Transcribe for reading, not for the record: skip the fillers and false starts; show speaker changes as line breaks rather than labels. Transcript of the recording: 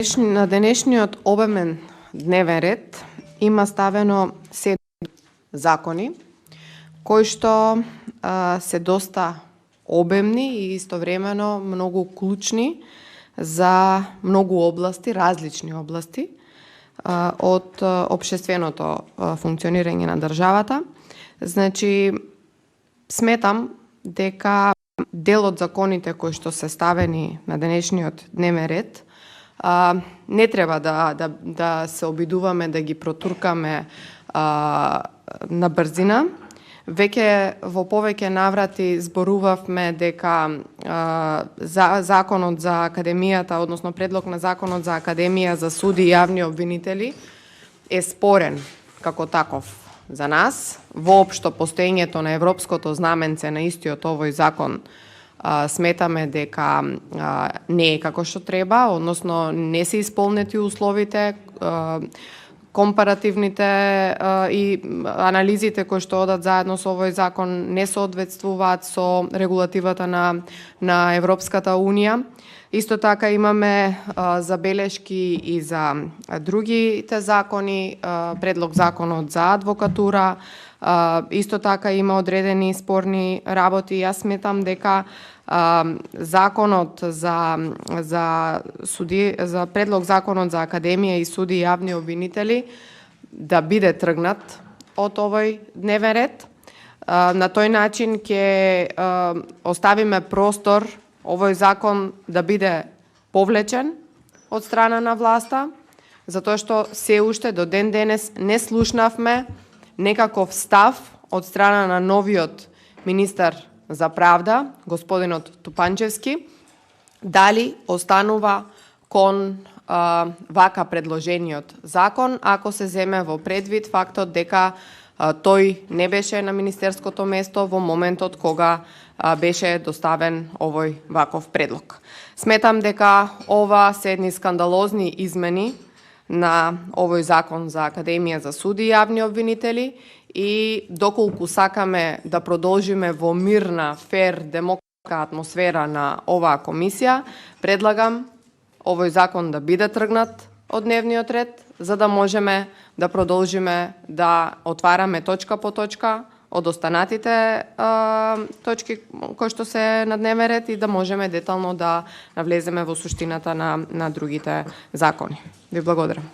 На денешниот обемен дневен ред има ставено 7 закони кои што се доста обемни и истовремено многу клучни за многу области, различни области од општественото функционирање на државата. Значи, сметам дека дел од законите кои што се ставени на денешниот дневен ред не треба да се обидуваме да ги протуркаме на брзина. Веќе во повеќе наврати зборувавме дека законот за академијата, односно предлог на законот за академија за суди и јавни обвинители е спорен како таков за нас. Воопшто постоењето на европското знаменце на истиот овој закон сметаме дека не е како што треба, односно не се исполнети условите, компаративните и анализите кои што одат заедно со овој закон не соодветствуваат со регулативата на Европската Унија. Исто така имаме забелешки и за другите закони, предлог законот за адвокатура, исто така има одредени спорни работи. Јас сметам дека законот за предлог законот за академија и суди и јавни обвинители да биде тргнат од овој дневен ред. На тој начин ќе оставиме простор овој закон да биде повлечен од страна на власта, затоа што се уште до ден денес не слушнавме некаков став од страна на новиот министар за правда, господинот Тупанчевски, дали останува кон вака предложениот закон, ако се земе во предвид фактот дека тој не беше на министерското место во моментот кога беше доставен овој ваков предлог. Сметам дека ова се едни скандалозни измени на овој закон за академија за суди и јавни обвинители и доколку сакаме да продолжиме во мирна, фер, демократска атмосфера на оваа комисија, предлагам овој закон да биде тргнат од дневниот ред, за да можеме да продолжиме да отвараме точка по точка од останатите точки кои што се на дневен ред и да можеме детално да навлеземе во суштината на другите закони. Ви благодарам.